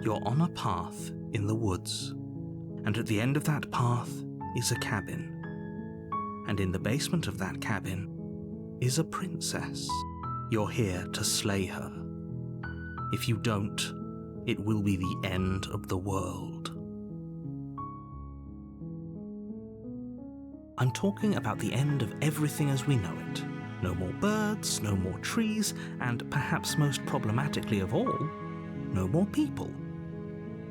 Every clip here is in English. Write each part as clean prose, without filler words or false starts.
You're on a path in the woods, and at the end of that path is a cabin. And in the basement of that cabin is a princess. You're here to slay her. If you don't, it will be the end of the world. I'm talking about the end of everything as we know it. No more birds, no more trees, and perhaps most problematically of all, no more people.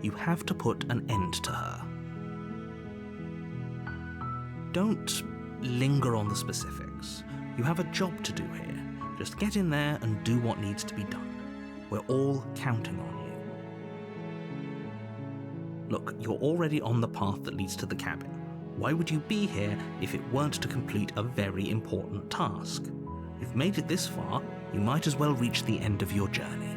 You have to put an end to her. Don't linger on the specifics. You have a job to do here. Just get in there and do what needs to be done. We're all counting on you. Look, you're already on the path that leads to the cabin. Why would you be here if it weren't to complete a very important task? You've made it this far, you might as well reach the end of your journey.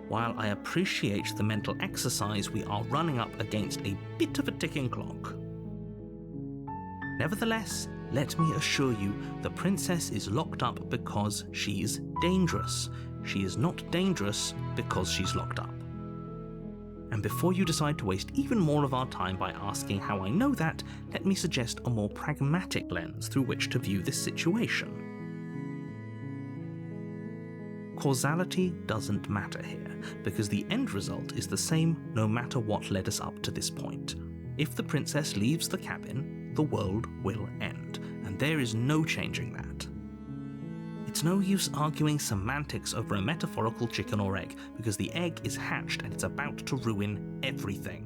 While I appreciate the mental exercise, we are running up against a bit of a ticking clock. Nevertheless, let me assure you, the princess is locked up because she's dangerous. She is not dangerous because she's locked up. And before you decide to waste even more of our time by asking how I know that, let me suggest a more pragmatic lens through which to view this situation. Causality doesn't matter here, because the end result is the same no matter what led us up to this point. If the princess leaves the cabin, the world will end, and there is no changing that. It's no use arguing semantics over a metaphorical chicken or egg, because the egg is hatched and it's about to ruin everything.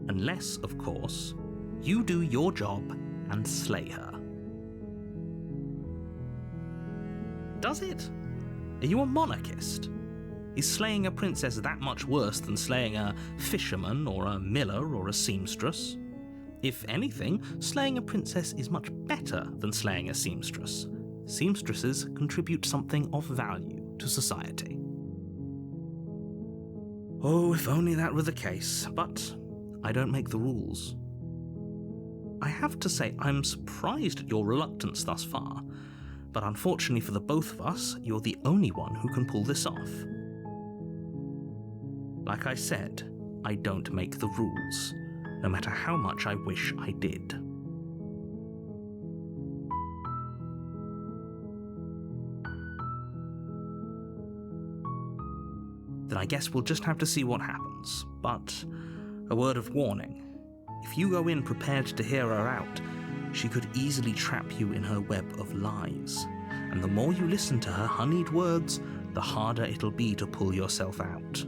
Unless, of course, you do your job and slay her. Does it? Are you a monarchist? Is slaying a princess that much worse than slaying a fisherman or a miller or a seamstress? If anything, slaying a princess is much better than slaying a seamstress. Seamstresses contribute something of value to society. Oh, if only that were the case, but I don't make the rules. I have to say I'm surprised at your reluctance thus far, but unfortunately for the both of us, you're the only one who can pull this off. Like I said, I don't make the rules, no matter how much I wish I did. Then I guess we'll just have to see what happens, but a word of warning. If you go in prepared to hear her out, she could easily trap you in her web of lies, and the more you listen to her honeyed words, the harder it'll be to pull yourself out.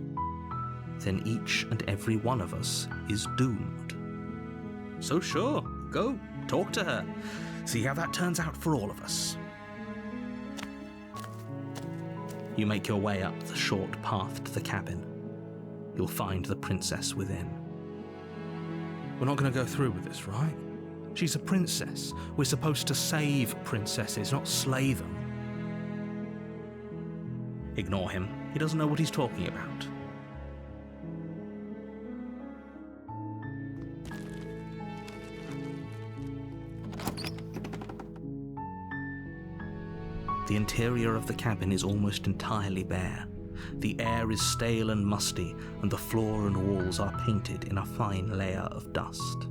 Then each and every one of us is doomed. So sure, go, talk to her, see how that turns out for all of us. You make your way up the short path to the cabin. You'll find the princess within. We're not going to go through with this, right? She's a princess. We're supposed to save princesses, not slay them. Ignore him. He doesn't know what he's talking about. The interior of the cabin is almost entirely bare. The air is stale and musty, and the floor and walls are painted in a fine layer of dust.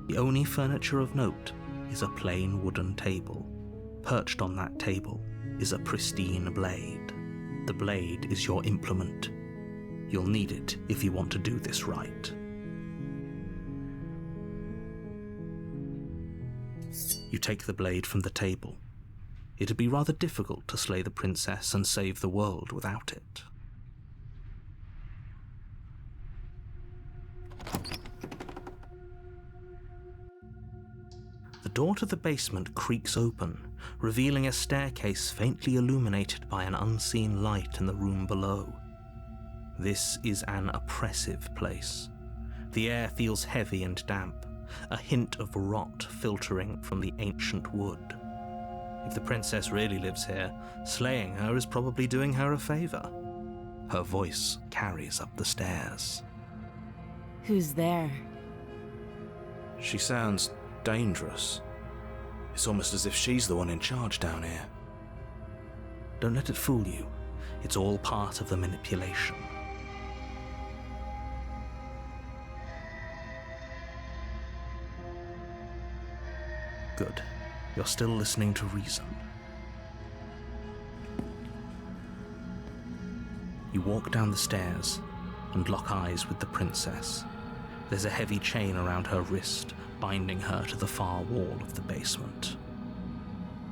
The only furniture of note is a plain wooden table. Perched on that table is a pristine blade. The blade is your implement. You'll need it if you want to do this right. You take the blade from the table. It'd be rather difficult to slay the princess and save the world without it. The door to the basement creaks open, revealing a staircase faintly illuminated by an unseen light in the room below. This is an oppressive place. The air feels heavy and damp, a hint of rot filtering from the ancient wood. If the princess really lives here, slaying her is probably doing her a favor. Her voice carries up the stairs. Who's there? She sounds dangerous. It's almost as if she's the one in charge down here. Don't let it fool you. It's all part of the manipulation. Good. You're still listening to reason. You walk down the stairs and lock eyes with the princess. There's a heavy chain around her wrist, binding her to the far wall of the basement.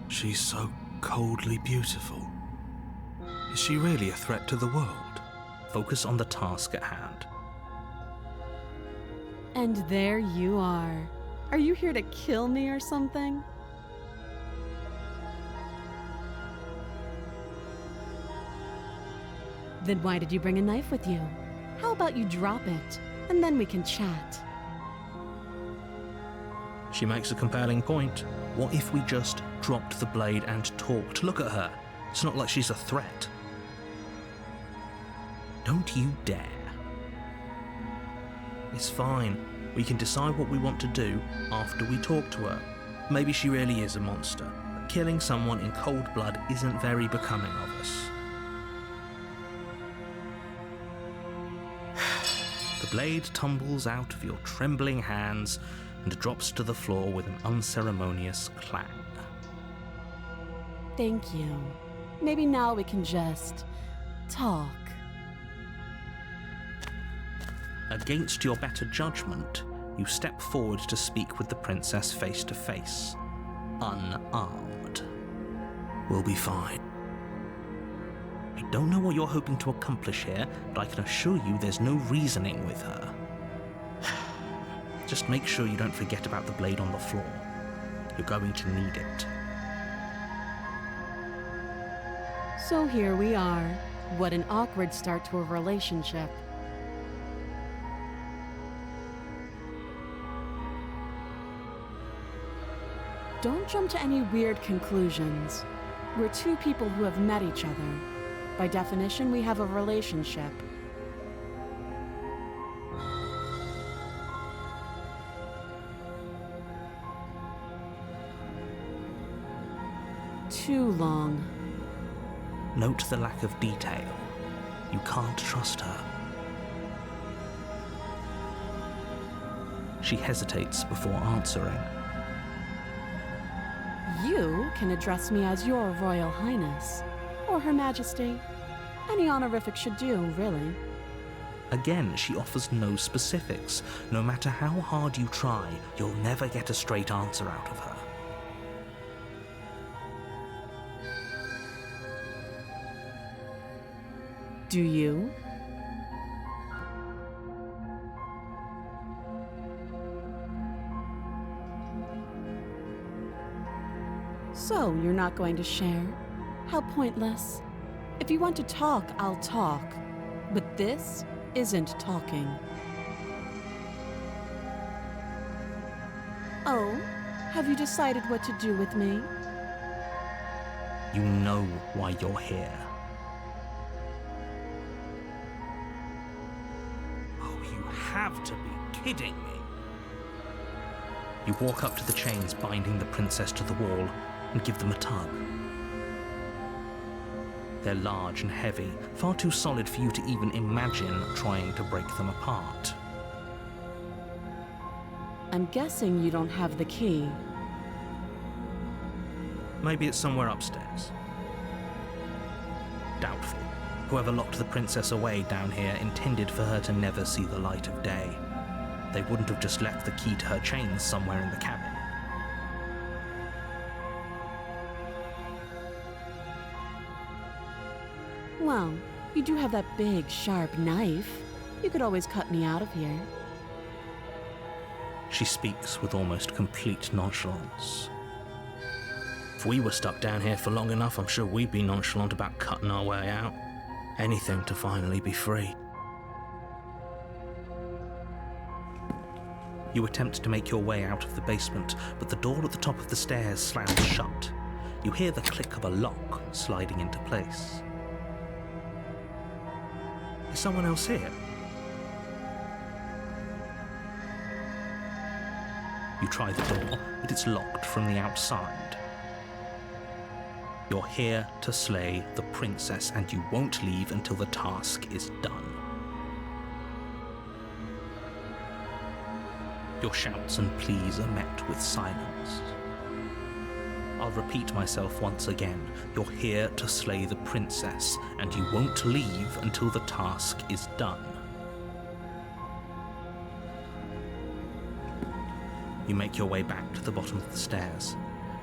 She's so coldly beautiful. Is she really a threat to the world? Focus on the task at hand. And there you are. Are you here to kill me or something? Then why did you bring a knife with you? How about you drop it, and then we can chat? She makes a compelling point. What if we just dropped the blade and talked? Look at her. It's not like she's a threat. Don't you dare. It's fine. We can decide what we want to do after we talk to her. Maybe she really is a monster, but killing someone in cold blood isn't very becoming of us. The blade tumbles out of your trembling hands and drops to the floor with an unceremonious clang. Thank you. Maybe now we can just talk. Against your better judgment, you step forward to speak with the princess face to face, unarmed. We'll be fine. I don't know what you're hoping to accomplish here, but I can assure you there's no reasoning with her. Just make sure you don't forget about the blade on the floor. You're going to need it. So here we are. What an awkward start to a relationship. Don't jump to any weird conclusions. We're two people who have met each other. By definition, we have a relationship. Too long. Note the lack of detail. You can't trust her. She hesitates before answering. You can address me as Your Royal Highness, or Her Majesty. Any honorific should do, really. Again, she offers no specifics. No matter how hard you try, you'll never get a straight answer out of her. Do you? So, you're not going to share? How pointless. If you want to talk, I'll talk. But this isn't talking. Oh, have you decided what to do with me? You know why you're here. Oh, you have to be kidding me. You walk up to the chains binding the princess to the wall and give them a tug. They're large and heavy, far too solid for you to even imagine trying to break them apart. I'm guessing you don't have the key. Maybe it's somewhere upstairs. Doubtful. Whoever locked the princess away down here intended for her to never see the light of day. They wouldn't have just left the key to her chains somewhere in the cabin. Well, you do have that big, sharp knife. You could always cut me out of here. She speaks with almost complete nonchalance. If we were stuck down here for long enough, I'm sure we'd be nonchalant about cutting our way out. Anything to finally be free. You attempt to make your way out of the basement, but the door at the top of the stairs slams shut. You hear the click of a lock sliding into place. Is someone else here? You try the door, but it's locked from the outside. You're here to slay the princess, and you won't leave until the task is done. Your shouts and pleas are met with silence. I'll repeat myself once again. You're here to slay the princess, and you won't leave until the task is done. You make your way back to the bottom of the stairs.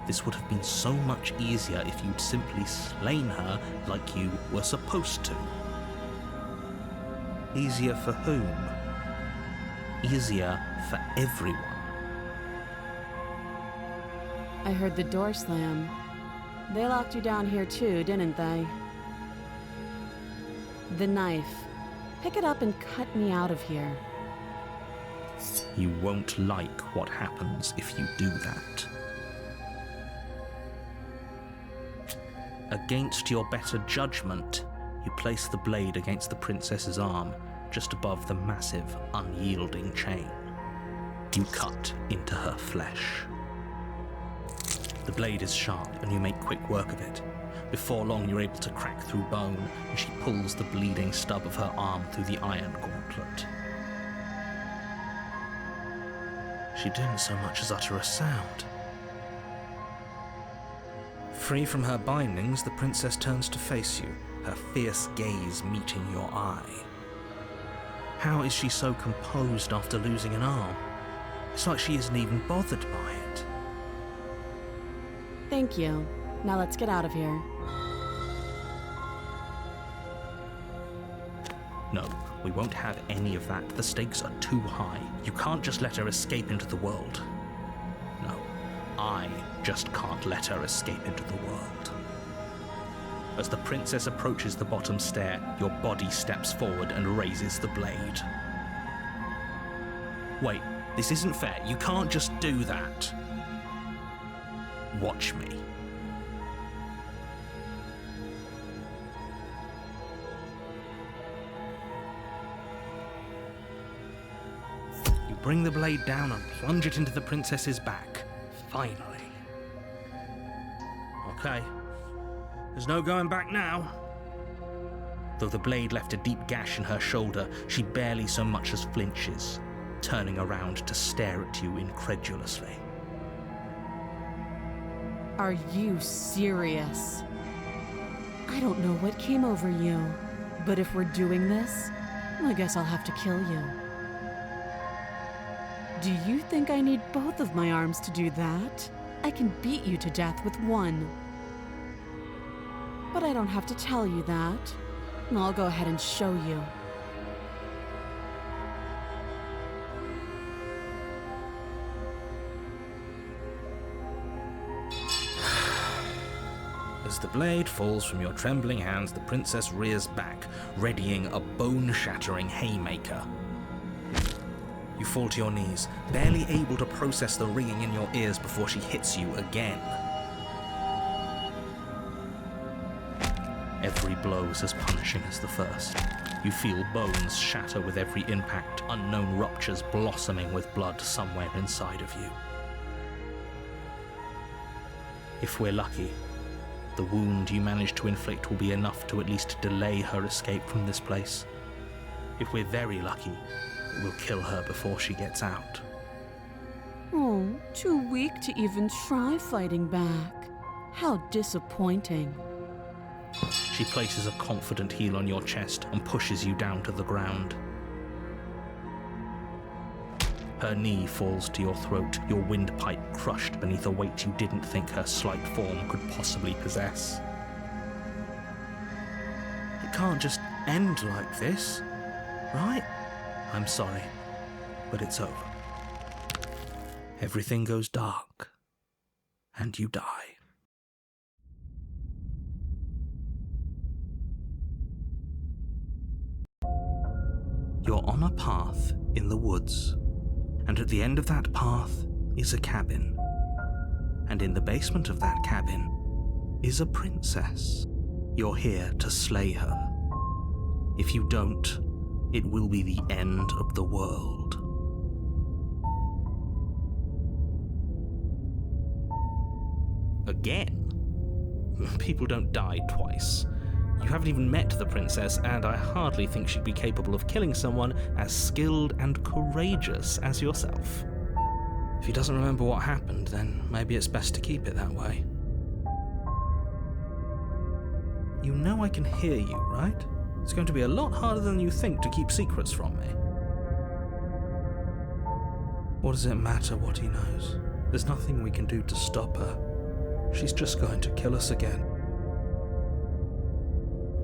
This would have been so much easier if you'd simply slain her like you were supposed to. Easier for whom? Easier for everyone. I heard the door slam. They locked you down here too, didn't they? The knife. Pick it up and cut me out of here. You won't like what happens if you do that. Against your better judgment, you place the blade against the princess's arm, just above the massive, unyielding chain. You cut into her flesh. The blade is sharp, and you make quick work of it. Before long, you're able to crack through bone, and she pulls the bleeding stub of her arm through the iron gauntlet. She didn't so much as utter a sound. Free from her bindings, the princess turns to face you, her fierce gaze meeting your eye. How is she so composed after losing an arm? It's like she isn't even bothered by it. Thank you. Now let's get out of here. No, we won't have any of that. The stakes are too high. You can't just let her escape into the world. No, I just can't let her escape into the world. As the princess approaches the bottom stair, your body steps forward and raises the blade. Wait, this isn't fair. You can't just do that. Watch me. You bring the blade down and plunge it into the princess's back. Finally. Okay. There's no going back now. Though the blade left a deep gash in her shoulder, she barely so much as flinches, turning around to stare at you incredulously. Are you serious? I don't know what came over you, but if we're doing this, I guess I'll have to kill you. Do you think I need both of my arms to do that? I can beat you to death with one. But I don't have to tell you that. I'll go ahead and show you. As the blade falls from your trembling hands, the princess rears back, readying a bone-shattering haymaker. You fall to your knees, barely able to process the ringing in your ears before she hits you again. Every blow is as punishing as the first. You feel bones shatter with every impact, unknown ruptures blossoming with blood somewhere inside of you. If we're lucky, the wound you manage to inflict will be enough to at least delay her escape from this place. If we're very lucky, it will kill her before she gets out. Oh, too weak to even try fighting back. How disappointing. She places a confident heel on your chest and pushes you down to the ground. Her knee falls to your throat, your windpipe crushed beneath a weight you didn't think her slight form could possibly possess. It can't just end like this, right? I'm sorry, but it's over. Everything goes dark, and you die. You're on a path in the woods, and at the end of that path is a cabin. And in the basement of that cabin is a princess. You're here to slay her. If you don't, it will be the end of the world. Again? People don't die twice. You haven't even met the princess, and I hardly think she'd be capable of killing someone as skilled and courageous as yourself. If he doesn't remember what happened, then maybe it's best to keep it that way. You know I can hear you, right? It's going to be a lot harder than you think to keep secrets from me. What does it matter what he knows? There's nothing we can do to stop her. She's just going to kill us again.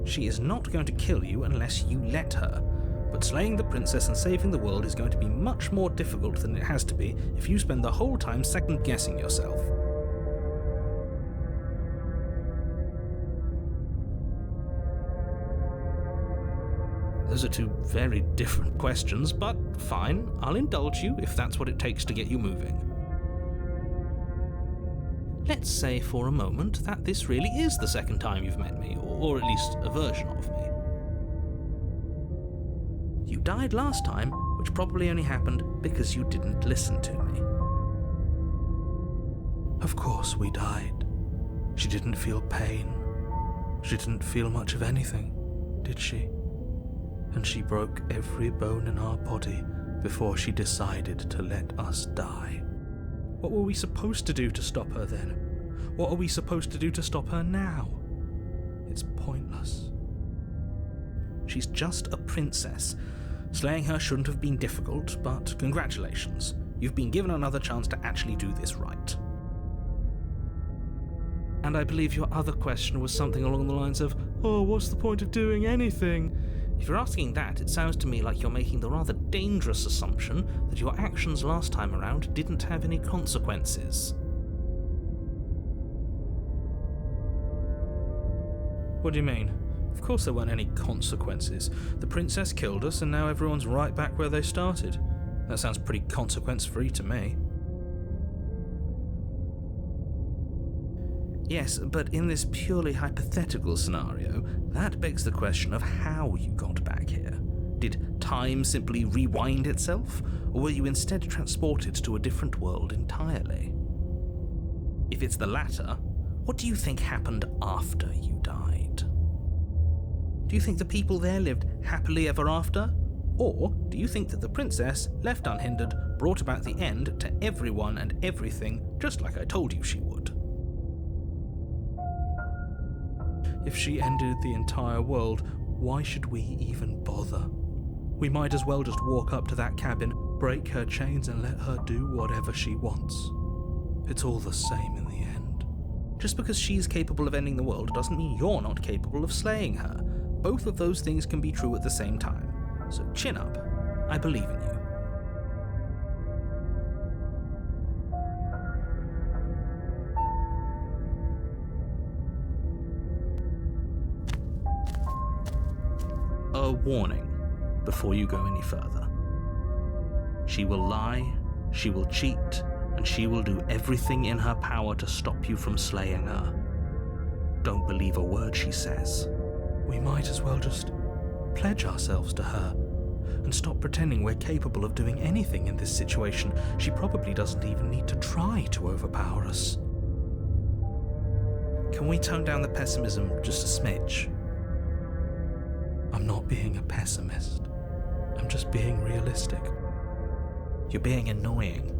She is not going to kill you unless you let her, but slaying the princess and saving the world is going to be much more difficult than it has to be if you spend the whole time second-guessing yourself. Those are two very different questions, but fine, I'll indulge you if that's what it takes to get you moving. Let's say for a moment that this really is the second time you've met me, or at least a version of me. You died last time, which probably only happened because you didn't listen to me. Of course we died. She didn't feel pain. She didn't feel much of anything, did she? And she broke every bone in our body before she decided to let us die. What were we supposed to do to stop her then? What are we supposed to do to stop her now? It's pointless. She's just a princess. Slaying her shouldn't have been difficult, but congratulations. You've been given another chance to actually do this right. And I believe your other question was something along the lines of, oh, what's the point of doing anything? If you're asking that, it sounds to me like you're making the rather dangerous assumption that your actions last time around didn't have any consequences. What do you mean? Of course there weren't any consequences. The princess killed us and now everyone's right back where they started. That sounds pretty consequence-free to me. Yes, but in this purely hypothetical scenario, that begs the question of how you got back here. Did time simply rewind itself, or were you instead transported to a different world entirely? If it's the latter, what do you think happened after you died? Do you think the people there lived happily ever after? Or do you think that the princess, left unhindered, brought about the end to everyone and everything, just like I told you she would? If she ended the entire world, why should we even bother? We might as well just walk up to that cabin, break her chains and let her do whatever she wants. It's all the same in the end. Just because she's capable of ending the world doesn't mean you're not capable of slaying her. Both of those things can be true at the same time. So chin up. I believe in you. A warning before you go any further. She will lie, she will cheat, and she will do everything in her power to stop you from slaying her. Don't believe a word she says. We might as well just pledge ourselves to her and stop pretending we're capable of doing anything in this situation. She probably doesn't even need to try to overpower us. Can we tone down the pessimism just a smidge? I'm not being a pessimist. I'm just being realistic. You're being annoying.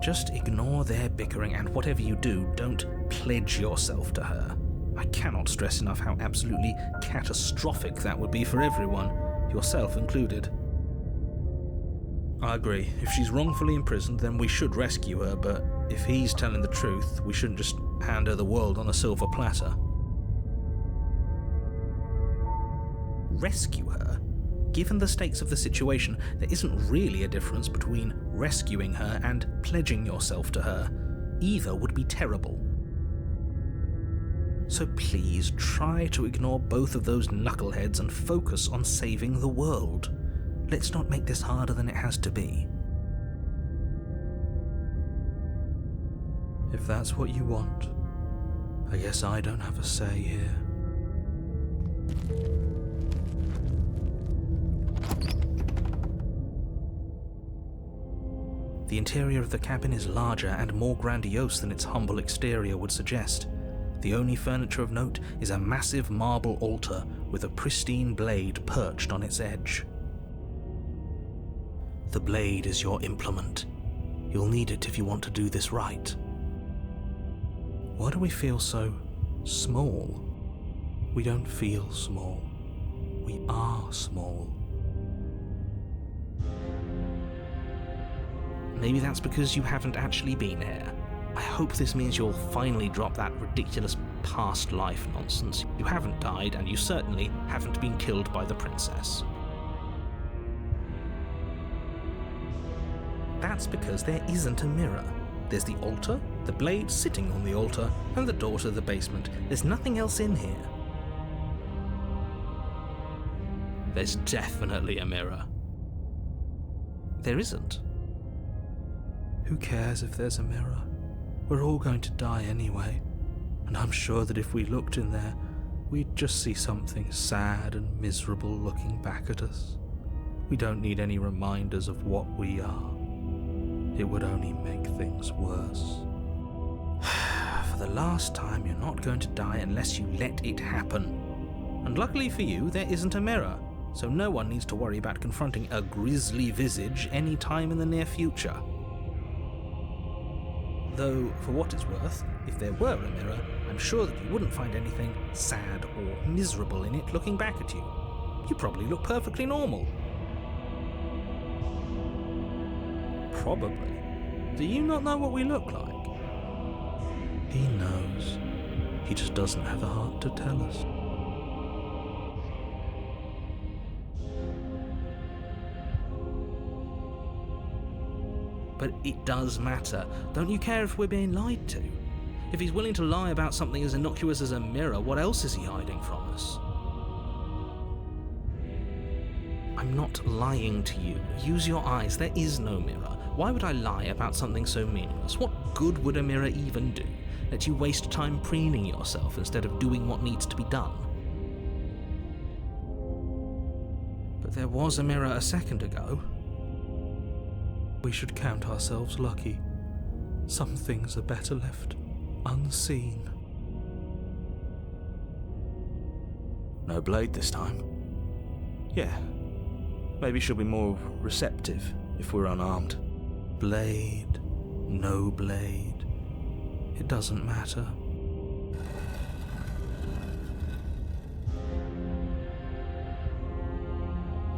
Just ignore their bickering, and whatever you do, don't pledge yourself to her. I cannot stress enough how absolutely catastrophic that would be for everyone, yourself included. I agree. If she's wrongfully imprisoned, then we should rescue her, but if he's telling the truth, we shouldn't just hand her the world on a silver platter. Rescue her? Given the stakes of the situation, there isn't really a difference between rescuing her and pledging yourself to her. Either would be terrible. So please try to ignore both of those knuckleheads and focus on saving the world. Let's not make this harder than it has to be. If that's what you want, I guess I don't have a say here. The interior of the cabin is larger and more grandiose than its humble exterior would suggest. The only furniture of note is a massive marble altar with a pristine blade perched on its edge. The blade is your implement. You'll need it if you want to do this right. Why do we feel so small? We don't feel small. We are small. Maybe that's because you haven't actually been here. I hope this means you'll finally drop that ridiculous past life nonsense. You haven't died, and you certainly haven't been killed by the princess. That's because there isn't a mirror. There's the altar, the blade sitting on the altar, and the door to the basement. There's nothing else in here. There's definitely a mirror. There isn't. Who cares if there's a mirror? We're all going to die anyway, and I'm sure that if we looked in there, we'd just see something sad and miserable looking back at us. We don't need any reminders of what we are. It would only make things worse. For the last time, you're not going to die unless you let it happen. And luckily for you, there isn't a mirror, so no one needs to worry about confronting a grisly visage any time in the near future. Though, for what it's worth, if there were a mirror, I'm sure that you wouldn't find anything sad or miserable in it looking back at you. You probably look perfectly normal. Probably. Do you not know what we look like? He knows. He just doesn't have the heart to tell us. But it does matter. Don't you care if we're being lied to? If he's willing to lie about something as innocuous as a mirror, what else is he hiding from us? I'm not lying to you. Use your eyes. There is no mirror. Why would I lie about something so meaningless? What good would a mirror even do? Let you waste time preening yourself instead of doing what needs to be done. But there was a mirror a second ago. We should count ourselves lucky. Some things are better left unseen. No blade this time. Yeah. Maybe she'll be more receptive if we're unarmed. Blade, no blade. It doesn't matter.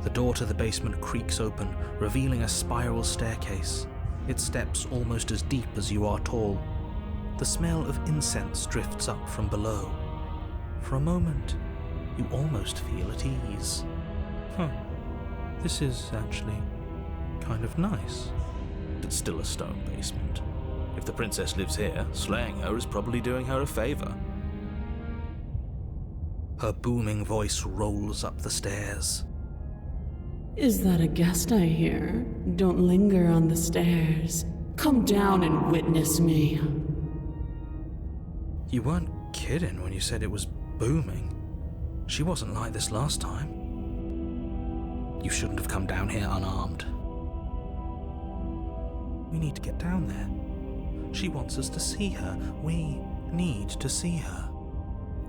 The door to the basement creaks open, revealing a spiral staircase, its steps almost as deep as you are tall. The smell of incense drifts up from below. For a moment, you almost feel at ease. This is actually kind of nice. It's still a stone basement. If the princess lives here, slaying her is probably doing her a favor. Her booming voice rolls up the stairs. Is that a guest I hear? Don't linger on the stairs. Come down and witness me. You weren't kidding when you said it was booming. She wasn't like this last time. You shouldn't have come down here unarmed. We need to get down there. She wants us to see her. We need to see her.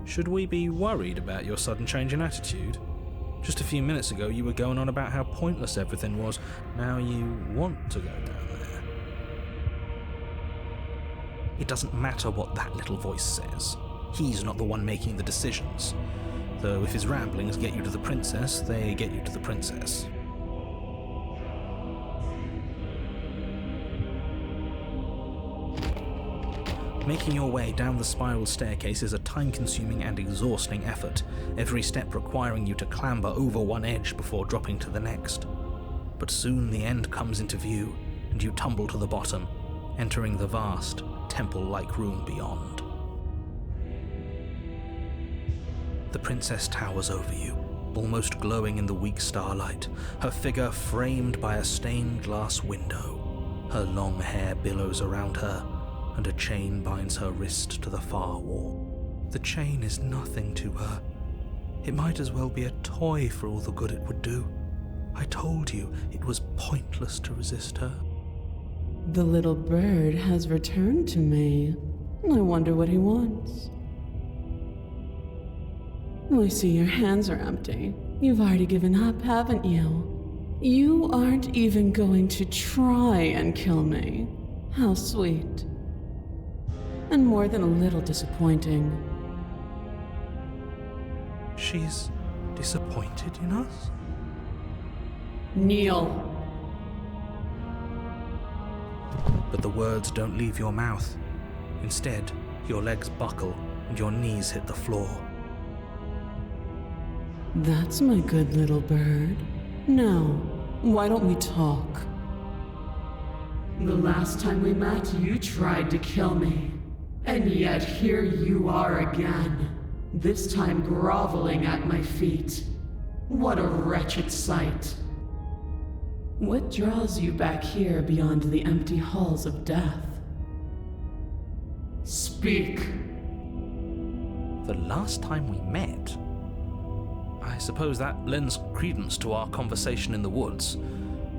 Should we be worried about your sudden change in attitude? Just a few minutes ago you were going on about how pointless everything was. Now you want to go down there. It doesn't matter what that little voice says. He's not the one making the decisions. Though if his ramblings get you to the princess, they get you to the princess. Making your way down the spiral staircase is a time-consuming and exhausting effort, every step requiring you to clamber over one edge before dropping to the next. But soon the end comes into view, and you tumble to the bottom, entering the vast, temple-like room beyond. The princess towers over you, almost glowing in the weak starlight, her figure framed by a stained glass window. Her long hair billows around her, and a chain binds her wrist to the far wall. The chain is nothing to her. It might as well be a toy for all the good it would do. I told you it was pointless to resist her. The little bird has returned to me. I wonder what he wants. I see your hands are empty. You've already given up, haven't you? You aren't even going to try and kill me. How sweet. And more than a little disappointing. She's disappointed in us? Kneel. But the words don't leave your mouth. Instead, your legs buckle and your knees hit the floor. That's my good little bird. Now, why don't we talk? The last time we met, you tried to kill me. And yet here you are again. This time groveling at my feet. What a wretched sight. What draws you back here beyond the empty halls of death? Speak. The last time we met? I suppose that lends credence to our conversation in the woods.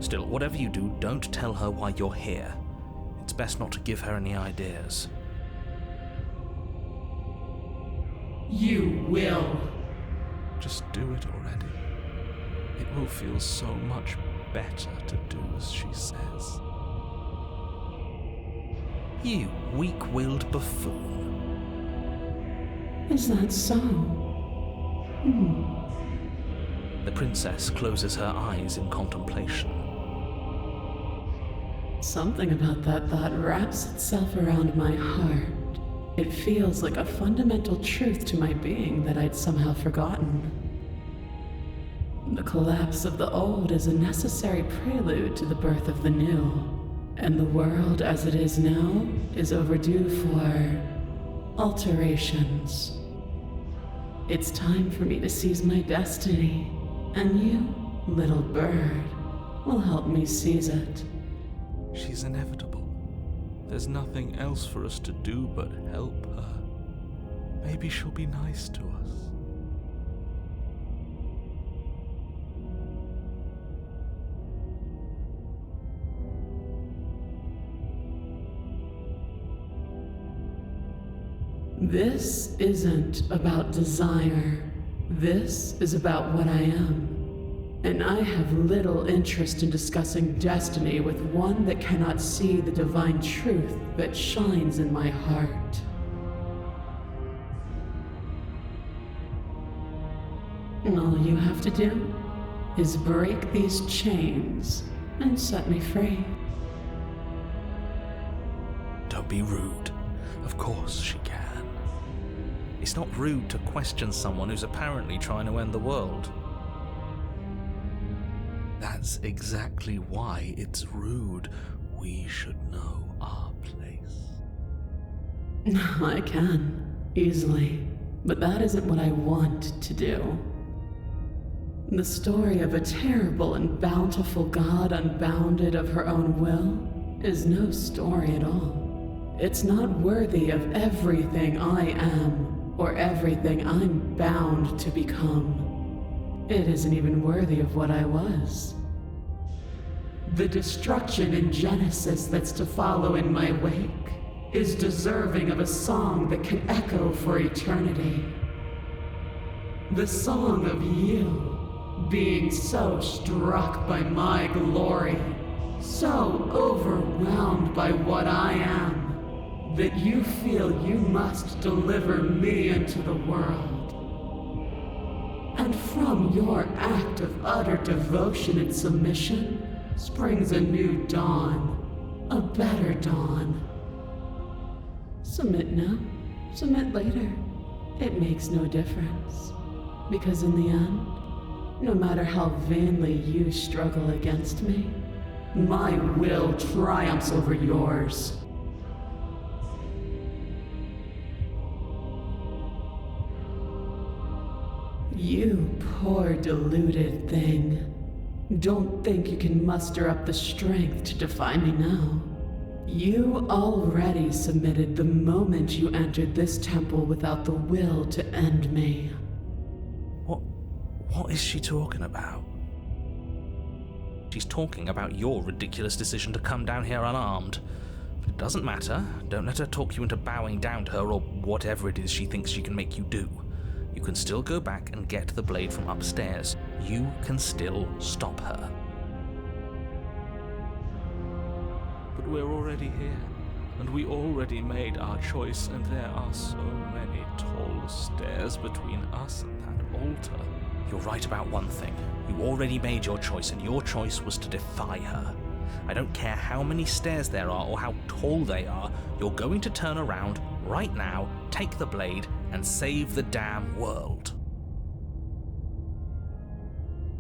Still, whatever you do, don't tell her why you're here. It's best not to give her any ideas. You will. Just do it already. It will feel so much better to do as she says. You weak-willed buffoon. Is that so? The princess closes her eyes in contemplation. Something about that thought wraps itself around my heart. It feels like a fundamental truth to my being that I'd somehow forgotten. The collapse of the old is a necessary prelude to the birth of the new. And the world as it is now is overdue for alterations. It's time for me to seize my destiny, and you, little bird, will help me seize it. She's inevitable. There's nothing else for us to do but help her. Maybe she'll be nice to us. This isn't about desire. This is about what I am. And I have little interest in discussing destiny with one that cannot see the divine truth that shines in my heart. And all you have to do is break these chains and set me free. Don't be rude. Of course she can. It's not rude to question someone who's apparently trying to end the world. That's exactly why it's rude. We should know our place. I can, easily, but that isn't what I want to do. The story of a terrible and bountiful God unbounded of her own will is no story at all. It's not worthy of everything I am, or everything I'm bound to become. It isn't even worthy of what I was. The destruction in Genesis that's to follow in my wake is deserving of a song that can echo for eternity. The song of you, being so struck by my glory, so overwhelmed by what I am, that you feel you must deliver me into the world. And from your act of utter devotion and submission springs a new dawn, a better dawn. Submit now, submit later. It makes no difference. Because in the end, no matter how vainly you struggle against me, my will triumphs over yours. You poor deluded thing. Don't think you can muster up the strength to defy me now. You already submitted the moment you entered this temple without the will to end me. What is she talking about? She's talking about your ridiculous decision to come down here unarmed. But it doesn't matter. Don't let her talk you into bowing down to her or whatever it is she thinks she can make you do. You can still go back and get the blade from upstairs. You can still stop her. But we're already here, and we already made our choice, and there are so many tall stairs between us and that altar. You're right about one thing. You already made your choice, and your choice was to defy her. I don't care how many stairs there are or how tall they are, you're going to turn around right now, take the blade, and save the damn world.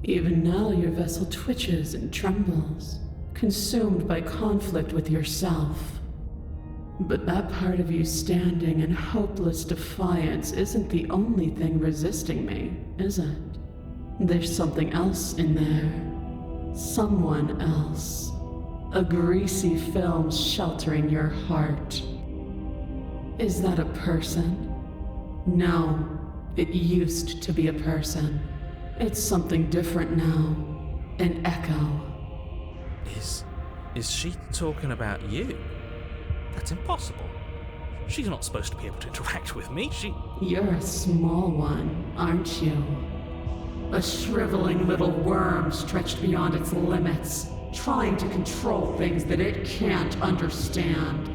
Even now your vessel twitches and trembles, consumed by conflict with yourself. But that part of you standing in hopeless defiance isn't the only thing resisting me, is it? There's something else in there. Someone else. A greasy film sheltering your heart. Is that a person? No, it used to be a person. It's something different now. An echo. Is she talking about you? That's impossible. She's not supposed to be able to interact with me. You're a small one, aren't you? A shriveling little worm stretched beyond its limits, trying to control things that it can't understand.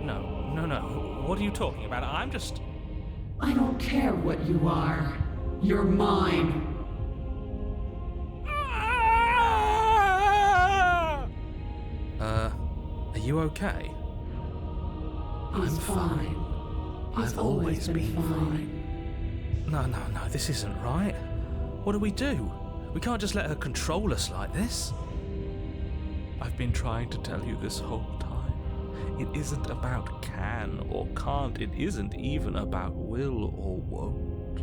No. What are you talking about? I don't care what you are. You're mine. Are you okay? He's fine. I've always been fine. No, this isn't right. What do? We can't just let her control us like this. I've been trying to tell you this whole time. It isn't about can or can't. It isn't even about will or won't.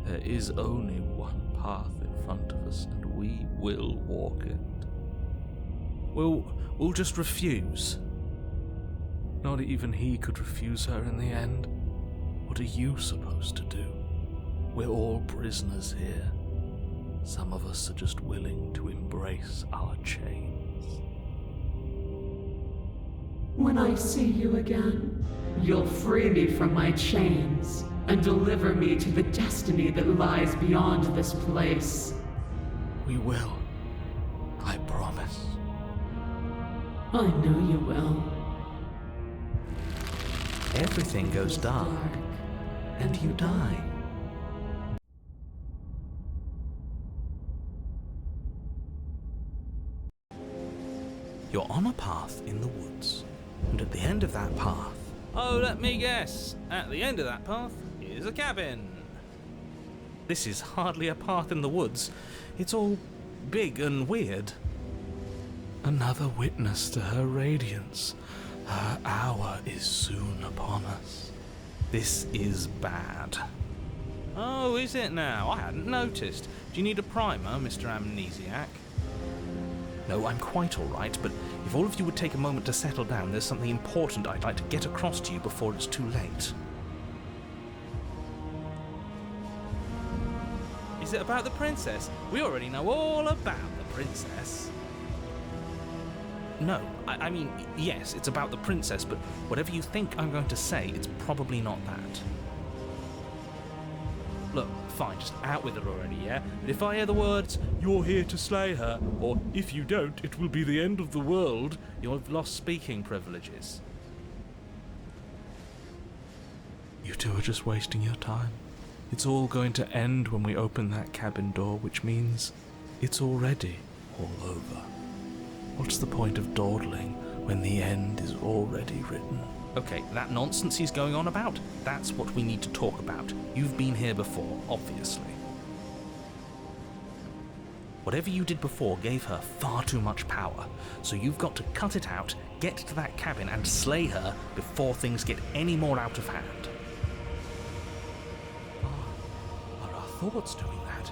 There is only one path in front of us, and we will walk it. We'll just refuse. Not even he could refuse her in the end. What are you supposed to do? We're all prisoners here. Some of us are just willing to embrace our chains. When I see you again, you'll free me from my chains and deliver me to the destiny that lies beyond this place. We will. I promise. I know you will. Everything goes dark, and you die. You're on a path in the woods, and at the end of that path... Oh, let me guess. At the end of that path is a cabin. This is hardly a path in the woods. It's all big and weird. Another witness to her radiance. Her hour is soon upon us. This is bad. Oh, is it now? I hadn't noticed. Do you need a primer, Mr. Amnesiac? No, I'm quite all right, but if all of you would take a moment to settle down, there's something important I'd like to get across to you before it's too late. Is it about the princess? We already know all about the princess. No, I mean, yes, it's about the princess, but whatever you think I'm going to say, it's probably not that. Look, fine, just out with it already, yeah? But if I hear the words, "You're here to slay her," or "If you don't, it will be the end of the world," you've lost speaking privileges. You two are just wasting your time. It's all going to end when we open that cabin door, which means it's already all over. What's the point of dawdling when the end is already written? Okay, that nonsense he's going on about, that's what we need to talk about. You've been here before, obviously. Whatever you did before gave her far too much power, so you've got to cut it out, get to that cabin, and slay her before things get any more out of hand. Are our thoughts doing that?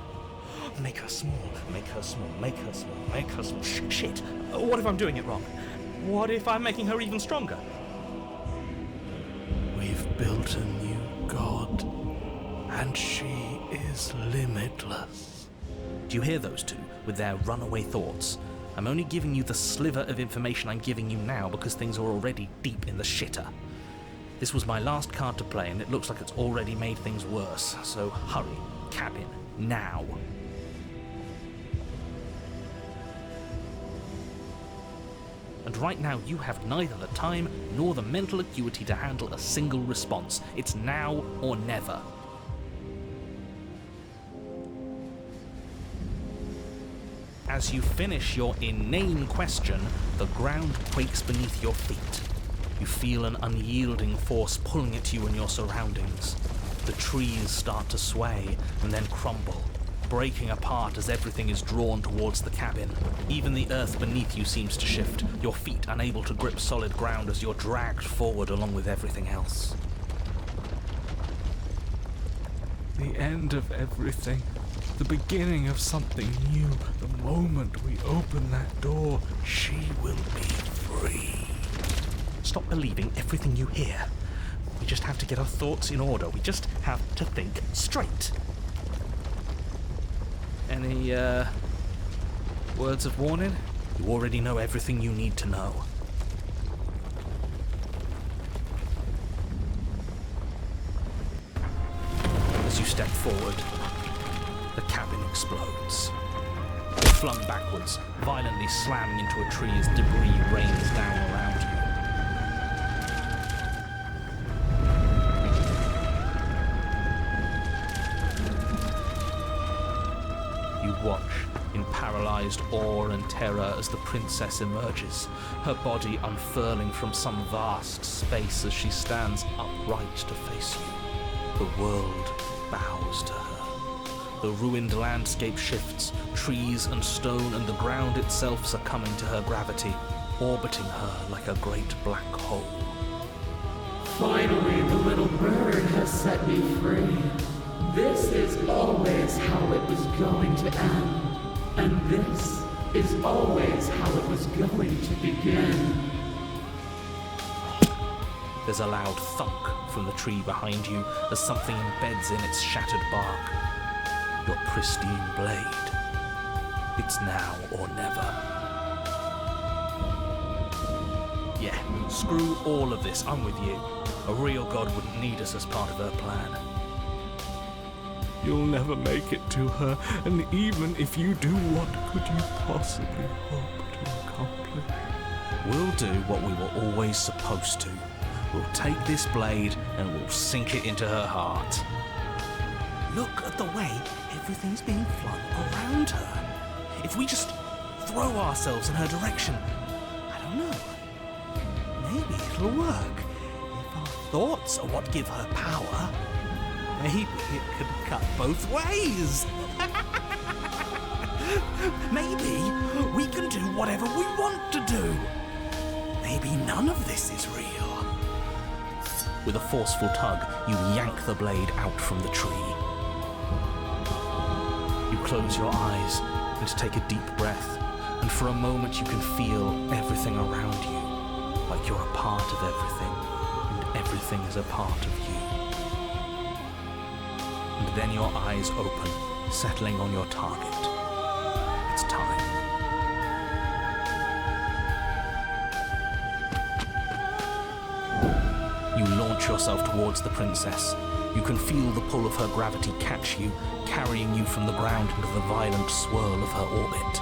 Make her small, make her small, make her small, make her small. Shit! What if I'm doing it wrong? What if I'm making her even stronger? We've built a new god, and she is limitless. Do you hear those two, with their runaway thoughts? I'm only giving you the sliver of information I'm giving you now because things are already deep in the shitter. This was my last card to play, and it looks like it's already made things worse. So hurry, cabin, now. And right now, you have neither the time nor the mental acuity to handle a single response. It's now or never. As you finish your inane question, the ground quakes beneath your feet. You feel an unyielding force pulling at you and your surroundings. The trees start to sway and then crumble, breaking apart as everything is drawn towards the cabin. Even the earth beneath you seems to shift, your feet unable to grip solid ground as you're dragged forward along with everything else. The end of everything. The beginning of something new. The moment we open that door, she will be free. Stop believing everything you hear. We just have to get our thoughts in order. We just have to think straight. Any, words of warning? You already know everything you need to know. As you step forward, the cabin explodes. You're flung backwards, violently slamming into a tree as debris rains down around you. You watch in paralyzed awe and terror as the princess emerges, her body unfurling from some vast space as she stands upright to face you. The world bows to her. The ruined landscape shifts, trees and stone and the ground itself succumbing to her gravity, orbiting her like a great black hole. Finally, the little bird has set me free. This is always how it was going to end. And this is always how it was going to begin. There's a loud thunk from the tree behind you as something embeds in its shattered bark. Your pristine blade. It's now or never. Yeah, screw all of this, I'm with you. A real god wouldn't need us as part of her plan. You'll never make it to her, and even if you do, what could you possibly hope to accomplish? We'll do what we were always supposed to. We'll take this blade and we'll sink it into her heart. Look at the way everything's being flung around her. If we just throw ourselves in her direction, I don't know, maybe it'll work. If our thoughts are what give her power, maybe it could cut both ways. Maybe we can do whatever we want to do. Maybe none of this is real. With a forceful tug, you yank the blade out from the tree. You close your eyes and take a deep breath, and for a moment you can feel everything around you, like you're a part of everything, and everything is a part of you. And then your eyes open, settling on your target. It's time. You launch yourself towards the princess. You can feel the pull of her gravity catch you, carrying you from the ground into the violent swirl of her orbit.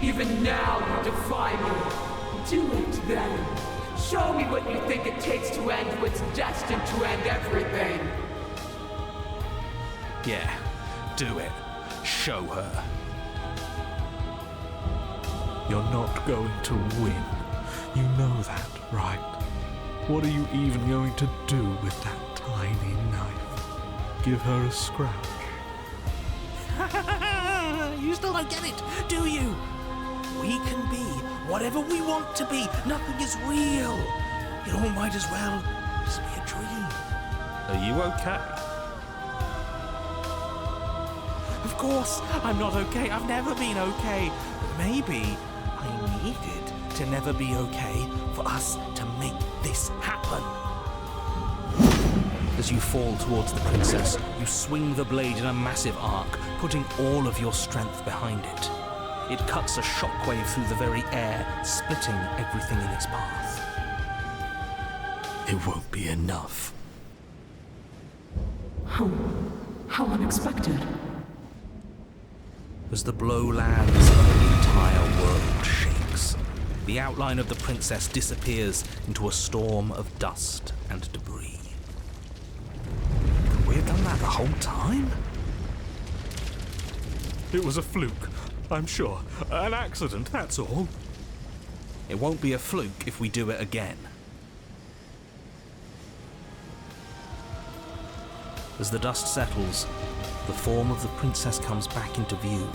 Even now you defy me. Do it then. Show me what you think it takes to end what's destined to end everything. Yeah, do it. Show her. You're not going to win. You know that, right? What are you even going to do with that tiny knife? Give her a scratch? You still don't get it, do you? We can be whatever we want to be. Nothing is real. It all might as well just be a dream. Are you okay? Of course, I'm not okay. I've never been okay. But maybe I needed to never be okay for us to make this happen. As you fall towards the princess, you swing the blade in a massive arc, putting all of your strength behind it. It cuts a shockwave through the very air, splitting everything in its path. It won't be enough. How unexpected. As the blow lands, the entire world shakes. The outline of the princess disappears into a storm of dust and debris. Could we have done that the whole time? It was a fluke, I'm sure. An accident, that's all. It won't be a fluke if we do it again. As the dust settles, the form of the princess comes back into view.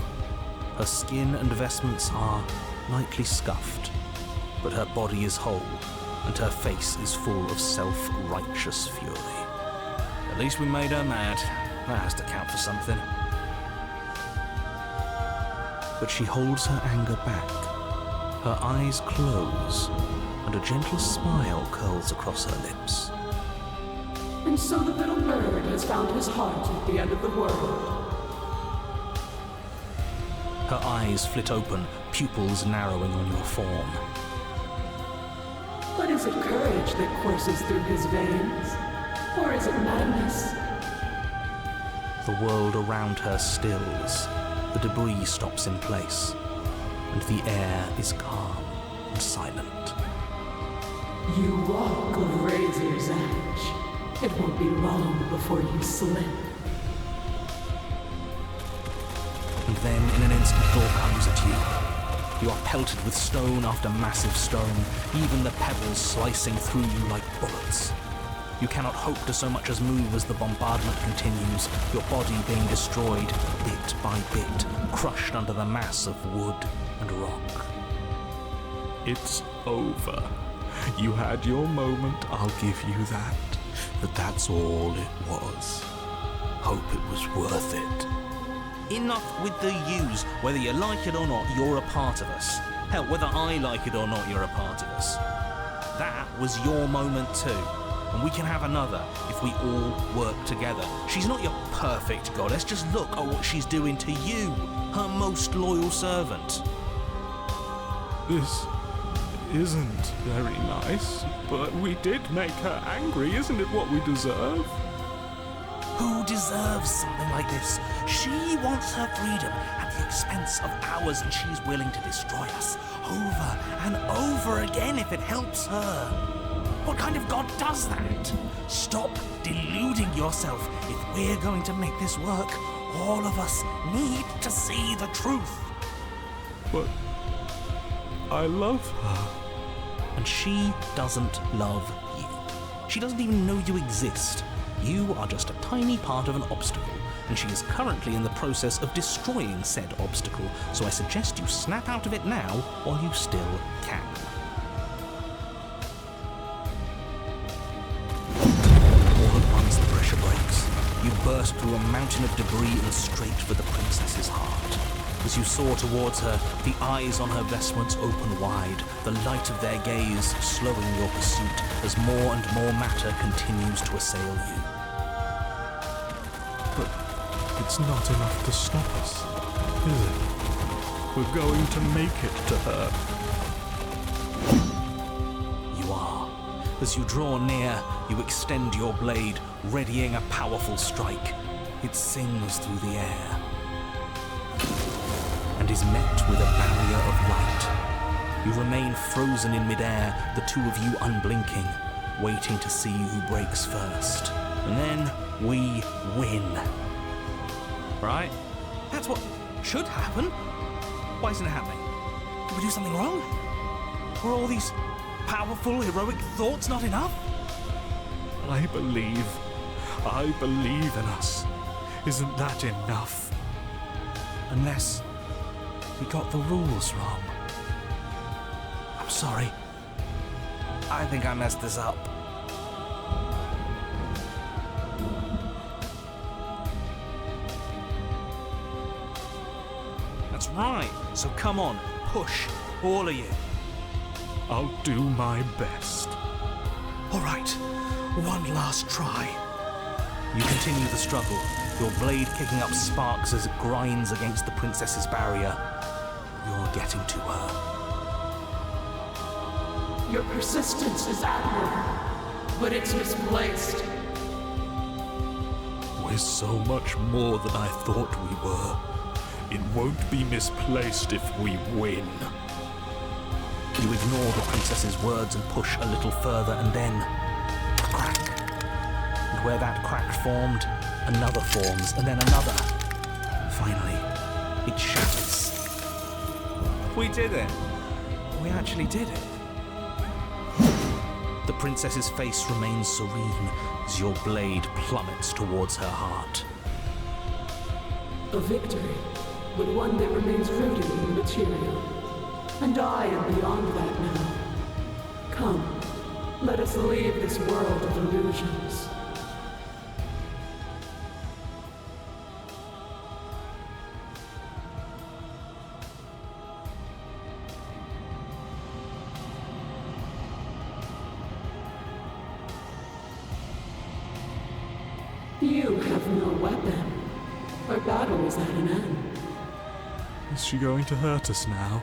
Her skin and vestments are lightly scuffed, but her body is whole, and her face is full of self-righteous fury. At least we made her mad. That has to count for something. But she holds her anger back. Her eyes close, and a gentle smile curls across her lips. And so the little bird has found his heart at the end of the world. Her eyes flit open, pupils narrowing on your form. But is it courage that courses through his veins? Or is it madness? The world around her stills. The debris stops in place, and the air is calm and silent. You walk a razor's edge. It won't be long before you slip. And then in an instant door comes at you. You are pelted with stone after massive stone, even the pebbles slicing through you like bullets. You cannot hope to so much as move as the bombardment continues, your body being destroyed bit by bit, crushed under the mass of wood and rock. It's over. You had your moment, I'll give you that. But that's all it was. Hope it was worth it. Enough with the yous. Whether you like it or not, you're a part of us. Hell, whether I like it or not, you're a part of us. That was your moment too. And we can have another if we all work together. She's not your perfect goddess, just look at what she's doing to you, her most loyal servant. This isn't very nice, but we did make her angry. Isn't it what we deserve? Who deserves something like this? She wants her freedom at the expense of ours, and she's willing to destroy us over and over again if it helps her. What kind of god does that? Stop deluding yourself. If we're going to make this work, all of us need to see the truth. But I love her. And she doesn't love you. She doesn't even know you exist. You are just a tiny part of an obstacle, and she is currently in the process of destroying said obstacle, so I suggest you snap out of it now while you still can. All at once the pressure breaks. You burst through a mountain of debris and straight for the princess's heart. As you soar towards her, the eyes on her vestments open wide, the light of their gaze slowing your pursuit as more and more matter continues to assail you. But it's not enough to stop us, is it? We're going to make it to her. You are. As you draw near, you extend your blade, readying a powerful strike. It sings through the air and is met with a barrier of light. You remain frozen in midair, the two of you unblinking, waiting to see who breaks first. And then we win. Right? That's what should happen. Why isn't it happening? Did we do something wrong? Were all these powerful, heroic thoughts not enough? I believe in us. Isn't that enough? Unless we got the rules wrong. I'm sorry. I think I messed this up. That's right. So come on, push, all of you. I'll do my best. All right, one last try. You continue the struggle, your blade kicking up sparks as it grinds against the princess's barrier. you're getting to her. Your persistence is admirable, but it's misplaced. We're so much more than I thought we were. It won't be misplaced if we win. You ignore the princess's words and push a little further, and then a crack. And where that crack formed, another forms, and then another. Finally, it shatters. We did it. We actually did it. The princess's face remains serene as your blade plummets towards her heart. A victory, but one that remains rooted in the material. And I am beyond that now. Come, let us leave this world of illusions. You have no weapon. Our battle is at an end. Is she going to hurt us now?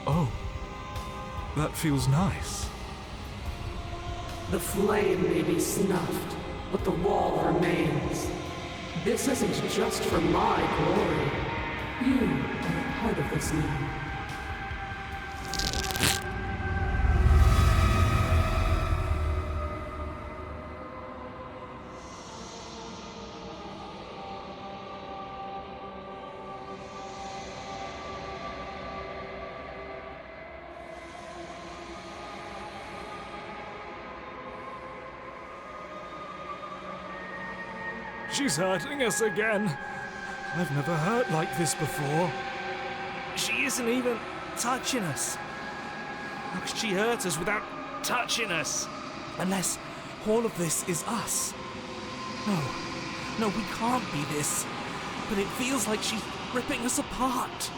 Oh, that feels nice. The flame may be snuffed, but the wall remains. This isn't just for my glory. You are a part of this now. She's hurting us again. I've never hurt like this before. She isn't even touching us. How could she hurt us without touching us? Unless all of this is us. No, we can't be this. But it feels like she's ripping us apart.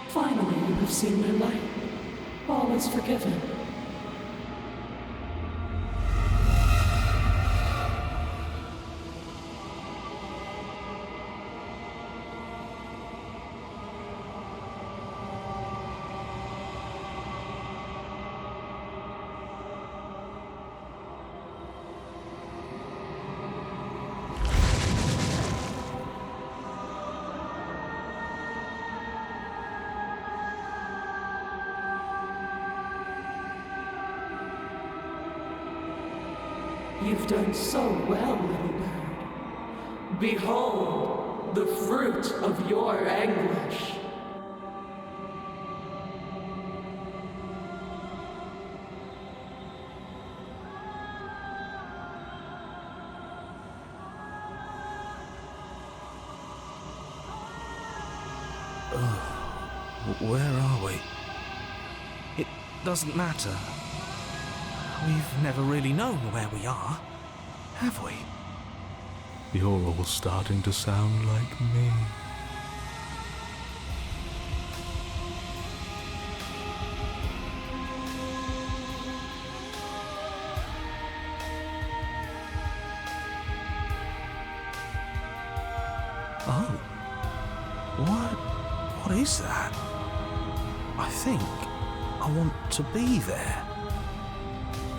Finally, you have seen my light. All is forgiven. You've done so well, little bird. Behold, the fruit of your anguish. Where are we? It doesn't matter. We've never really known where we are, have we? You're all starting to sound like me. Oh. What is that? I think I want to be there.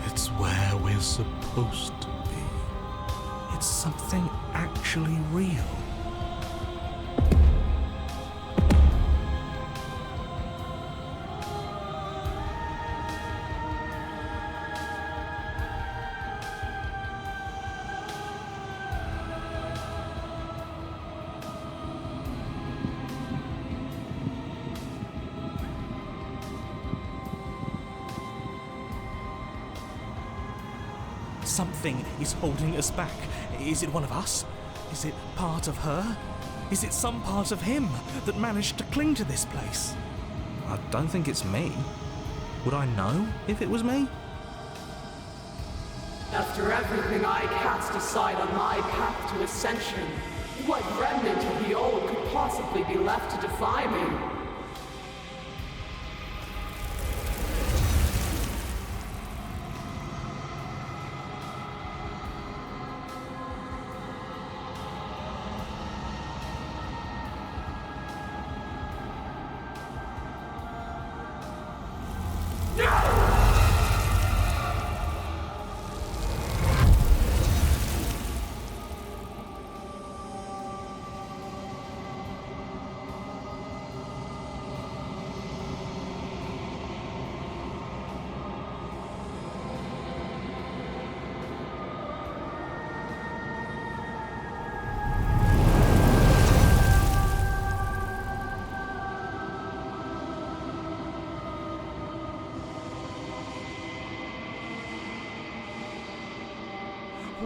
It's where we're supposed to be. It's something actually real. Something is holding us back. Is it one of us? Is it part of her? Is it some part of him that managed to cling to this place? I don't think it's me. Would I know if it was me? After everything I cast aside on my path to ascension, what remnant of the old possibly be left to defy me?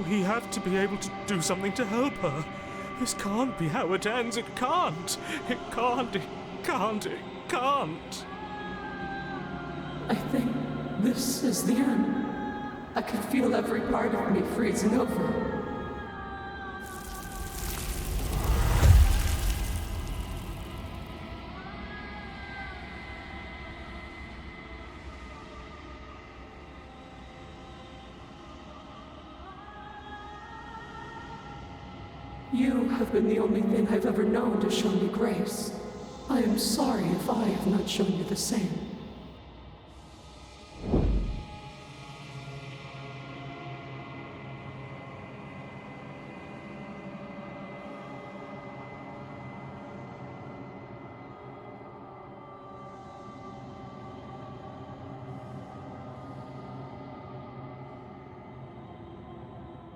We have to be able to do something to help her. This can't be how it ends. It can't. It can't. It can't. It can't. I think this is the end. I can feel every part of me freezing over. You have been the only thing I've ever known to show me grace. I am sorry if I have not shown you the same.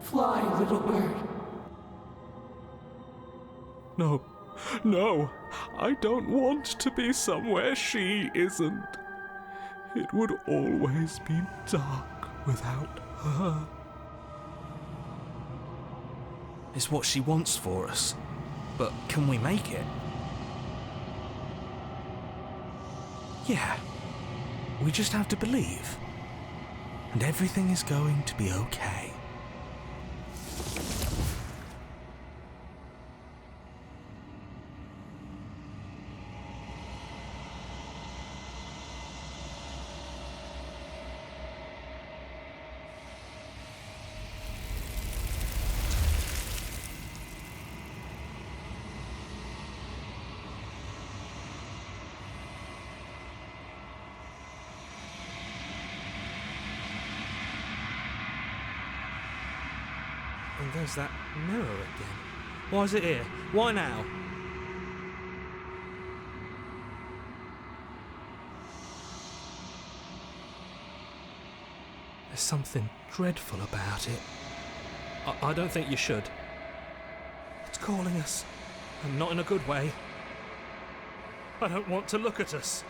Fly, little bird. No. No. I don't want to be somewhere she isn't. It would always be dark without her. It's what she wants for us. But can we make it? Yeah. We just have to believe. And everything is going to be okay. And there's that mirror again. Why is it here? Why now? There's something dreadful about it. I don't think you should. It's calling us, and not in a good way. I don't want to look at us.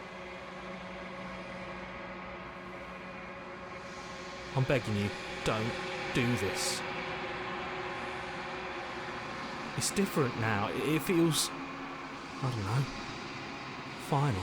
I'm begging you, don't do this. It's different now. It feels, I don't know, final.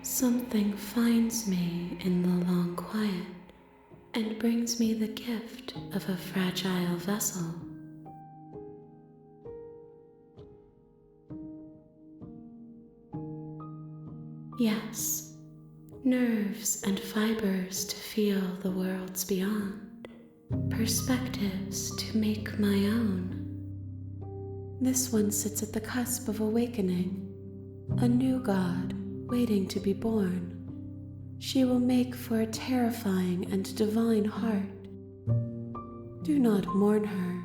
Something finds me in the long quiet and brings me the gift of a fragile vessel. Yes, nerves and fibers to feel the worlds beyond, perspectives to make my own. This one sits at the cusp of awakening, a new god waiting to be born. She will make for a terrifying and divine heart. Do not mourn her,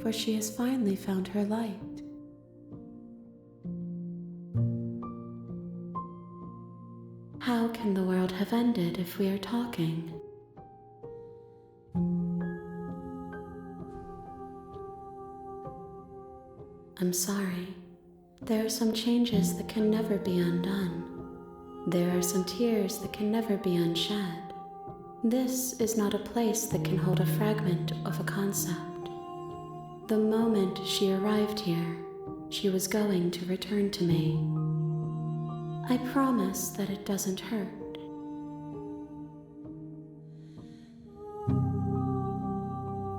for she has finally found her light. How can the world have ended if we are talking? I'm sorry. There are some changes that can never be undone. There are some tears that can never be unshed. This is not a place that can hold a fragment of a concept. The moment she arrived here, she was going to return to me. I promise that it doesn't hurt.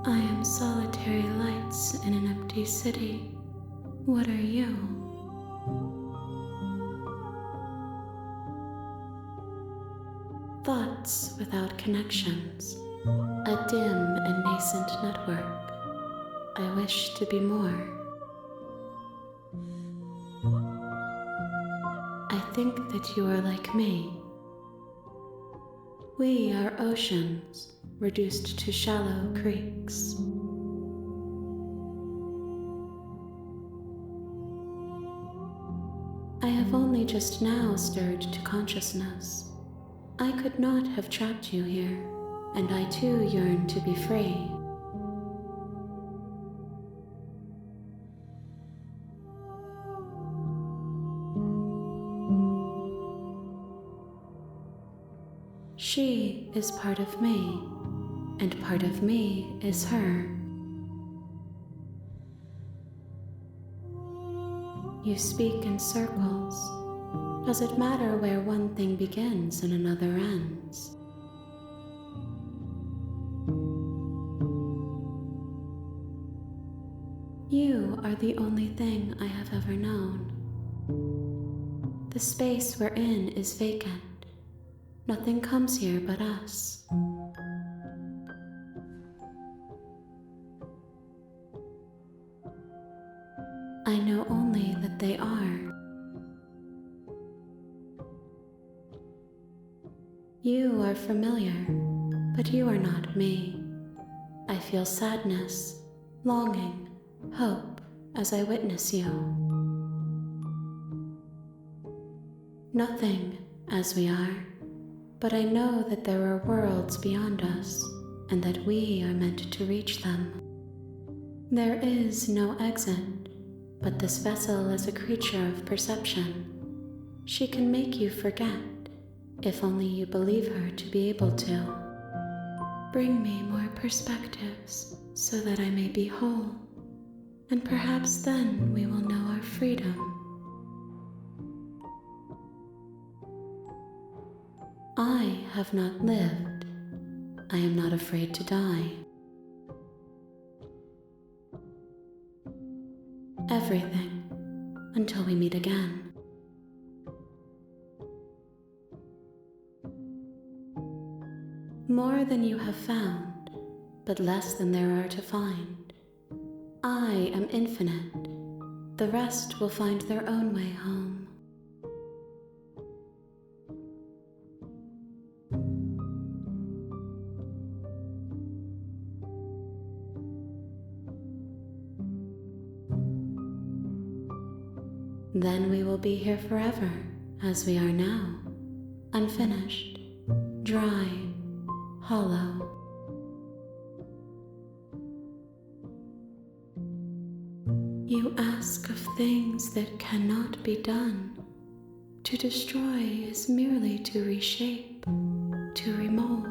I am solitary lights in an empty city. What are you? Thoughts without connections, a dim and nascent network. I wish to be more. I think that you are like me. We are oceans reduced to shallow creeks. I have only just now stirred to consciousness. I could not have trapped you here, and I too yearn to be free. She is part of me, and part of me is her. You speak in circles. Does it matter where one thing begins and another ends? You are the only thing I have ever known. The space we're in is vacant. Nothing comes here but us. I know only that they are. You are familiar, but you are not me. I feel sadness, longing, hope as I witness you. Nothing as we are, but I know that there are worlds beyond us, and that we are meant to reach them. There is no exit, but this vessel is a creature of perception. She can make you forget, if only you believe her to be able to. Bring me more perspectives, so that I may be whole, and perhaps then we will know our freedom. I have not lived. I am not afraid to die. Everything, until we meet again. More than you have found, but less than there are to find. I am infinite. The rest will find their own way home. Then we will be here forever, as we are now, unfinished, dry, hollow. You ask of things that cannot be done. To destroy is merely to reshape, to remold.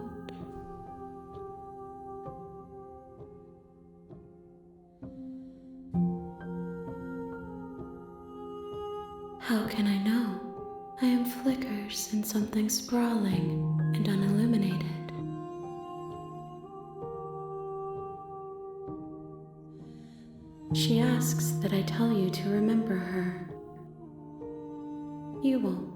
How can I know? I am flickers in something sprawling and unilluminated. She asks that I tell you to remember her. You won't.